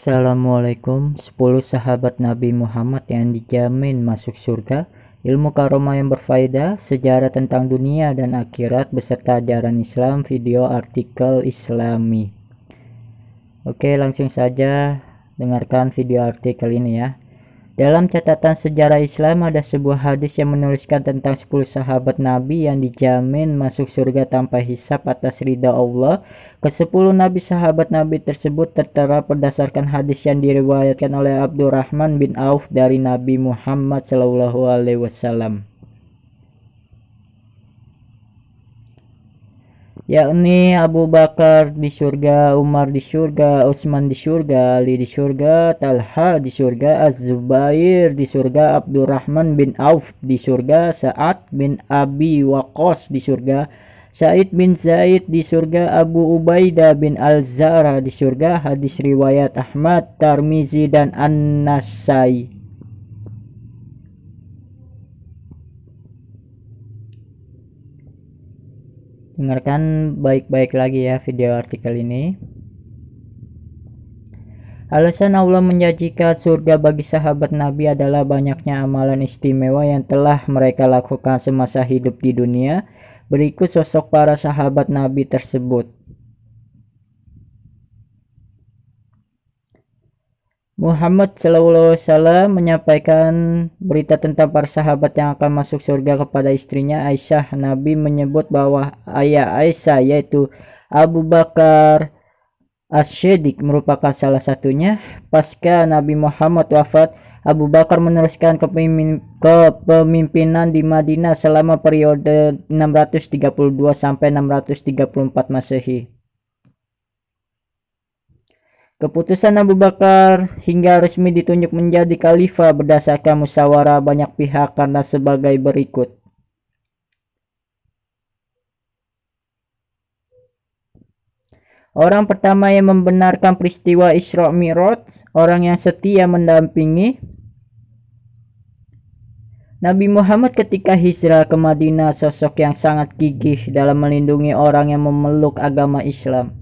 Assalamualaikum. 10 sahabat Nabi Muhammad yang dijamin masuk surga, ilmu karomah yang berfaedah, sejarah tentang dunia dan akhirat beserta ajaran Islam, video artikel Islami. Oke, langsung saja dengarkan video artikel ini ya. Dalam catatan sejarah Islam ada sebuah hadis yang menuliskan tentang 10 sahabat Nabi yang dijamin masuk surga tanpa hisab atas ridha Allah. Ke-10 Nabi sahabat Nabi tersebut tertera berdasarkan hadis yang diriwayatkan oleh Abdurrahman bin Auf dari Nabi Muhammad SAW, yakni Abu Bakar di surga, Umar di surga, Utsman di surga, Ali di surga, Talha di surga, Az-Zubair di surga, Abdurrahman bin Auf di surga, Sa'ad bin Abi Waqqas di surga, Sa'id bin Zaid di surga, Abu Ubaidah bin Al-Zara di surga. Hadis riwayat Ahmad, Tirmizi dan An-Nasai. Dengarkan baik-baik lagi ya video artikel ini. Alasan Allah menjanjikan surga bagi sahabat Nabi adalah banyaknya amalan istimewa yang telah mereka lakukan semasa hidup di dunia. Berikut sosok para sahabat Nabi tersebut. Muhammad SAW menyampaikan berita tentang para sahabat yang akan masuk surga kepada istrinya Aisyah. Nabi menyebut bahwa ayah Aisyah yaitu Abu Bakar As-Siddiq merupakan salah satunya. Pasca Nabi Muhammad wafat, Abu Bakar meneruskan kepemimpinan di Madinah selama periode 632 sampai 634 Masehi. Keputusan Abu Bakar hingga resmi ditunjuk menjadi khalifah berdasarkan musyawarah banyak pihak karena sebagai berikut. Orang pertama yang membenarkan peristiwa Isra Mi'raj, orang yang setia mendampingi Nabi Muhammad ketika hijrah ke Madinah, sosok yang sangat gigih dalam melindungi orang yang memeluk agama Islam.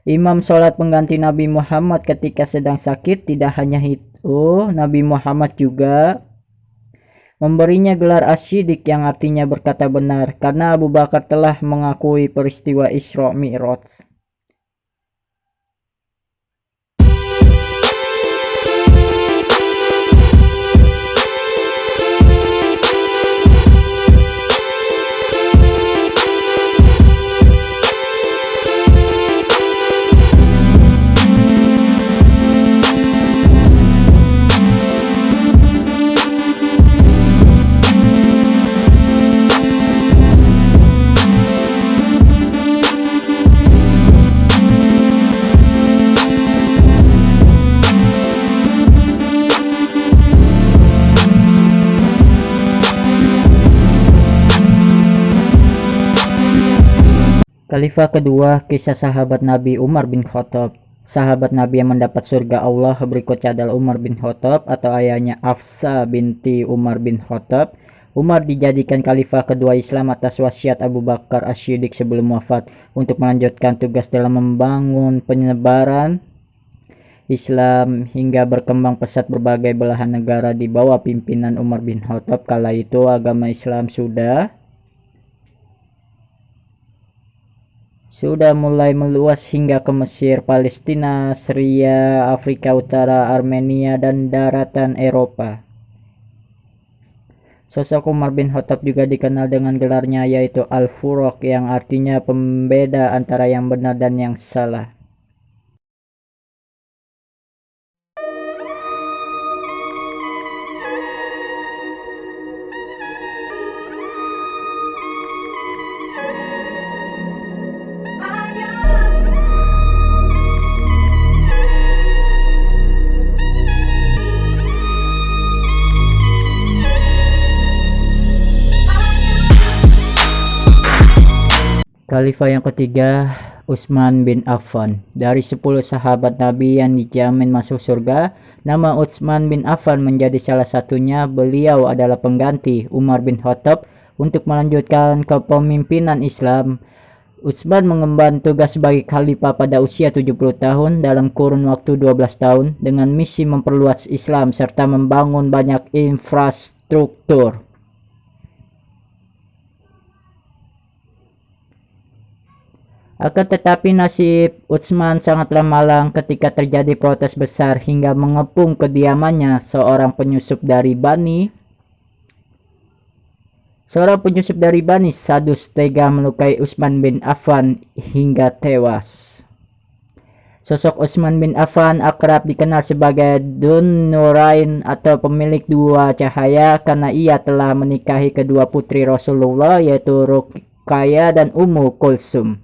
Imam sholat pengganti Nabi Muhammad ketika sedang sakit. Tidak hanya itu, Nabi Muhammad juga memberinya gelar As-Siddiq yang artinya berkata benar, karena Abu Bakar telah mengakui peristiwa Isra Mi'raj. Khalifah kedua, kisah sahabat Nabi Umar bin Khattab. Sahabat Nabi yang mendapat surga Allah berikutnya adalah Umar bin Khattab atau ayahnya Hafsah binti Umar bin Khattab. Umar dijadikan khalifah kedua Islam atas wasiat Abu Bakar As-Siddiq sebelum wafat untuk melanjutkan tugas dalam membangun penyebaran Islam hingga berkembang pesat berbagai belahan negara di bawah pimpinan Umar bin Khattab. Kala itu agama Islam sudah mulai meluas hingga ke Mesir, Palestina, Syria, Afrika Utara, Armenia, dan daratan Eropa. Sosok Umar bin Khattab juga dikenal dengan gelarnya yaitu Al-Furuq yang artinya pembeda antara yang benar dan yang salah. Khalifah yang ketiga, Utsman bin Affan. Dari 10 sahabat Nabi yang dijamin masuk surga, nama Utsman bin Affan menjadi salah satunya. Beliau adalah pengganti Umar bin Khattab untuk melanjutkan kepemimpinan Islam. Utsman mengemban tugas sebagai khalifah pada usia 70 tahun dalam kurun waktu 12 tahun dengan misi memperluas Islam serta membangun banyak infrastruktur. Akan tetapi nasib Utsman sangatlah malang ketika terjadi protes besar hingga mengepung kediamannya seorang penyusup dari Bani Sadus tega melukai Utsman bin Affan hingga tewas. Sosok Utsman bin Affan akrab dikenal sebagai Dun Nurain atau pemilik dua cahaya karena ia telah menikahi kedua putri Rasulullah yaitu Ruqayyah dan Ummu Kulsum.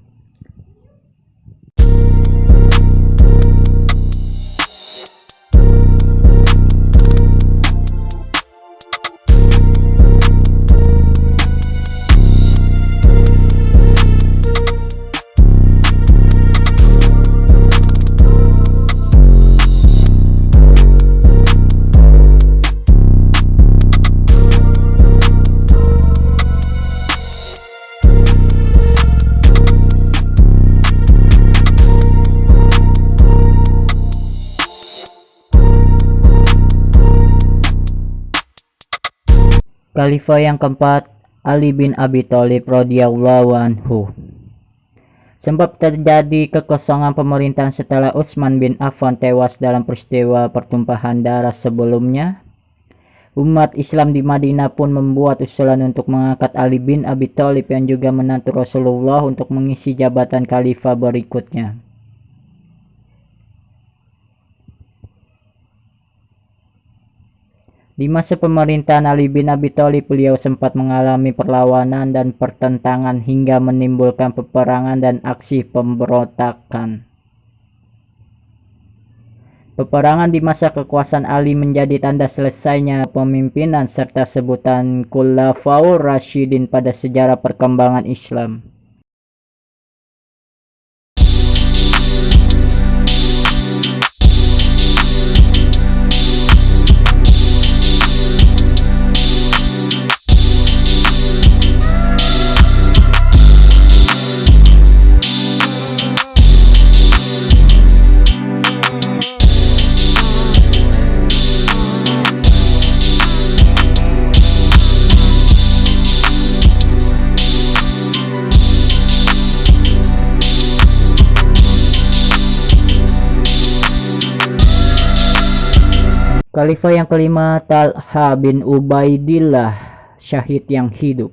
Khalifah yang keempat, Ali bin Abi Thalib radhiyallahu anhu. Sebab terjadi kekosongan pemerintahan setelah Utsman bin Affan tewas dalam peristiwa pertumpahan darah sebelumnya, umat Islam di Madinah pun membuat usulan untuk mengangkat Ali bin Abi Thalib yang juga menantu Rasulullah untuk mengisi jabatan khalifah berikutnya. Di masa pemerintahan Ali bin Abi Thalib, beliau sempat mengalami perlawanan dan pertentangan hingga menimbulkan peperangan dan aksi pemberontakan. Peperangan di masa kekuasaan Ali menjadi tanda selesainya pemimpinan serta sebutan Khulafaur Rasyidin pada sejarah perkembangan Islam. Khalifah yang kelima, Talha bin Ubaidillah, syahid yang hidup.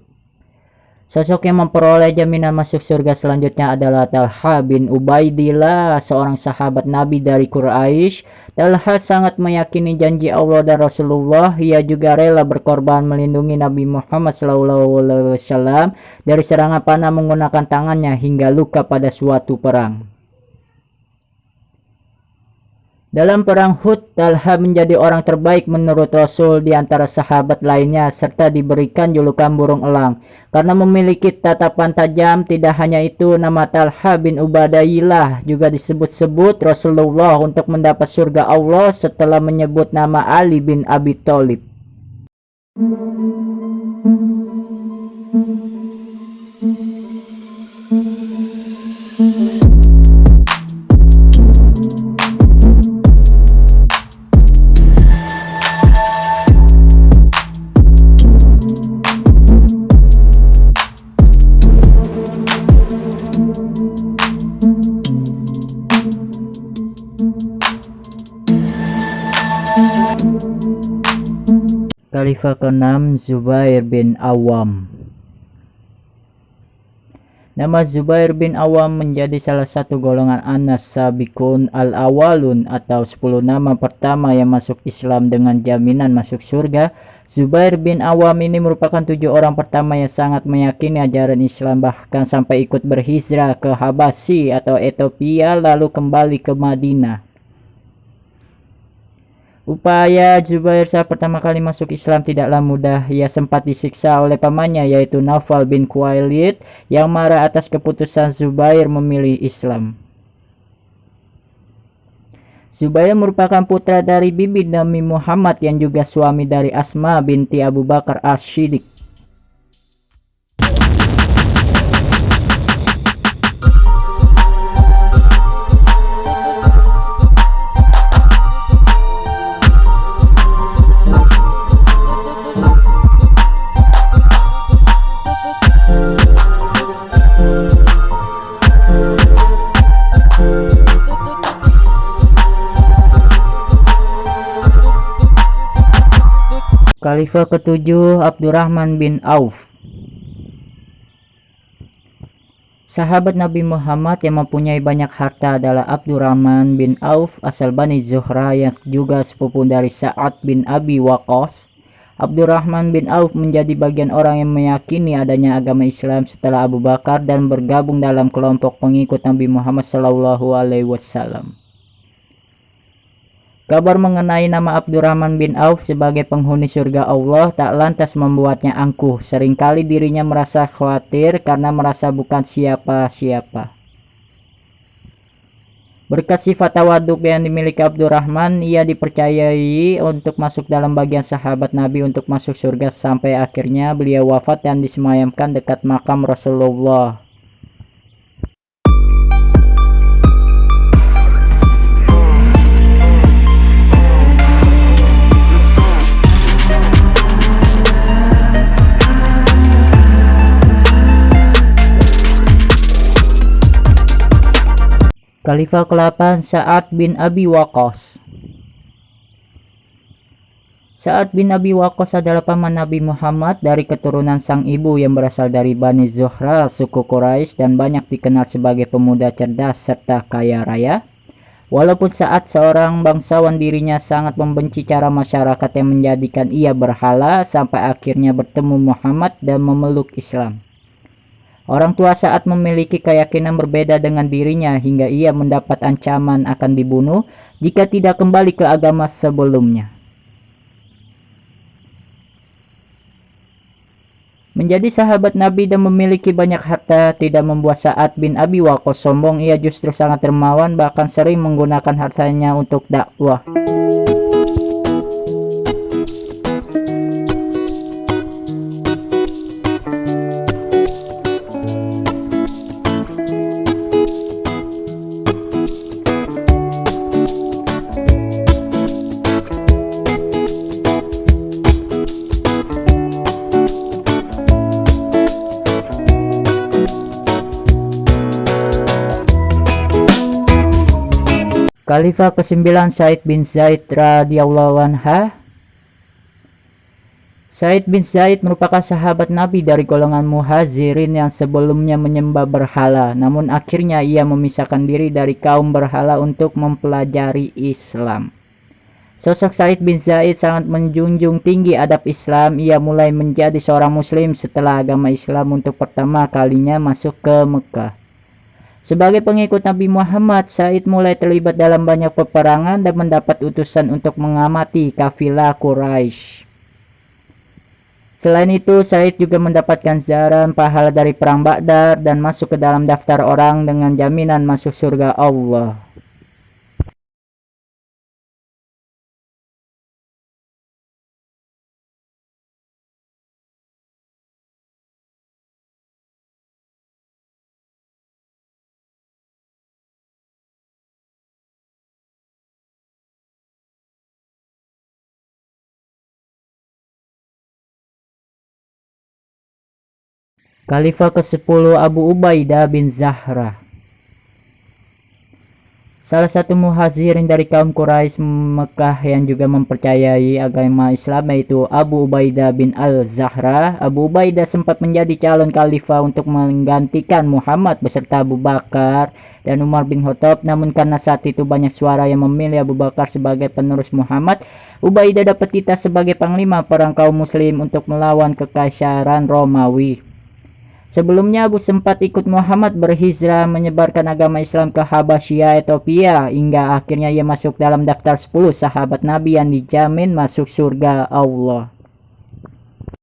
Sosok yang memperoleh jaminan masuk surga selanjutnya adalah Talha bin Ubaidillah, seorang sahabat Nabi dari Quraisy. Talha sangat meyakini janji Allah dan Rasulullah. Ia juga rela berkorban melindungi Nabi Muhammad SAW dari serangan panah menggunakan tangannya hingga luka pada suatu perang. Dalam perang Uhud, Talha menjadi orang terbaik menurut Rasul di antara sahabat lainnya serta diberikan julukan burung elang karena memiliki tatapan tajam. Tidak hanya itu, nama Talha bin Ubaidillah juga disebut-sebut Rasulullah untuk mendapat surga Allah setelah menyebut nama Ali bin Abi Thalib. Khalifah ke-6, Zubair bin Awam. Nama Zubair bin Awam menjadi salah satu golongan An-Sabiqun al-Awwalun atau 10 nama pertama yang masuk Islam dengan jaminan masuk surga. Zubair bin Awam ini merupakan 7 orang pertama yang sangat meyakini ajaran Islam, bahkan sampai ikut berhijrah ke Habasyi atau Ethiopia lalu kembali ke Madinah. Upaya Zubair saat pertama kali masuk Islam tidaklah mudah. Ia sempat disiksa oleh pamannya yaitu Naufal bin Khuwailid yang marah atas keputusan Zubair memilih Islam. Zubair merupakan putra dari bibi Nabi Muhammad yang juga suami dari Asma binti Abu Bakar As-Siddiq. Khalifah ketujuh Abdurrahman bin Auf. Sahabat Nabi Muhammad yang mempunyai banyak harta adalah Abdurrahman bin Auf asal Bani Zuhra yang juga sepupu dari Sa'ad bin Abi Waqqas. Abdurrahman bin Auf menjadi bagian orang yang meyakini adanya agama Islam setelah Abu Bakar dan bergabung dalam kelompok pengikut Nabi Muhammad SAW. Kabar mengenai nama Abdurrahman bin Auf sebagai penghuni surga Allah tak lantas membuatnya angkuh. Seringkali dirinya merasa khawatir karena merasa bukan siapa-siapa. Berkat sifat tawaduk yang dimiliki Abdurrahman, ia dipercayai untuk masuk dalam bagian sahabat Nabi untuk masuk surga sampai akhirnya beliau wafat dan disemayamkan dekat makam Rasulullah. Khalifah ke-8 Sa'ad bin Abi Waqqas. Sa'ad bin Abi Waqqas adalah paman Nabi Muhammad dari keturunan sang ibu yang berasal dari Bani Zuhra, suku Quraisy, dan banyak dikenal sebagai pemuda cerdas serta kaya raya. Walaupun Sa'ad seorang bangsawan, dirinya sangat membenci cara masyarakat yang menjadikan ia berhala sampai akhirnya bertemu Muhammad dan memeluk Islam. Orang tua Sa'ad memiliki keyakinan berbeda dengan dirinya hingga ia mendapat ancaman akan dibunuh jika tidak kembali ke agama sebelumnya. Menjadi sahabat Nabi dan memiliki banyak harta tidak membuat Sa'ad bin Abi Waqqas sombong. Ia justru sangat dermawan, bahkan sering menggunakan hartanya untuk dakwah. Khalifah ke-9 Said bin Zaid radhiyallahu anhu. Said bin Zaid merupakan sahabat Nabi dari golongan Muhazirin yang sebelumnya menyembah berhala, namun akhirnya ia memisahkan diri dari kaum berhala untuk mempelajari Islam. Sosok Said bin Zaid sangat menjunjung tinggi adab Islam. Ia mulai menjadi seorang muslim setelah agama Islam untuk pertama kalinya masuk ke Mekah. Sebagai pengikut Nabi Muhammad, Said mulai terlibat dalam banyak peperangan dan mendapat utusan untuk mengamati kafilah Quraisy. Selain itu, Said juga mendapatkan zaran pahala dari perang Badar dan masuk ke dalam daftar orang dengan jaminan masuk surga Allah. Khalifah ke-10 Abu Ubaidah bin Zahra. Salah satu muhazirin dari kaum Quraisy Mekah yang juga mempercayai agama Islam, yaitu Abu Ubaidah bin al-Zahra. Abu Ubaidah sempat menjadi calon khalifah untuk menggantikan Muhammad beserta Abu Bakar dan Umar bin Khattab, namun karena saat itu banyak suara yang memilih Abu Bakar sebagai penerus Muhammad, Ubaidah dapat titah sebagai panglima perang kaum muslim untuk melawan kekaisaran Romawi. Sebelumnya Abu sempat ikut Muhammad berhijrah menyebarkan agama Islam ke Habasyia, Ethiopia, hingga akhirnya ia masuk dalam daftar 10 sahabat Nabi yang dijamin masuk surga Allah.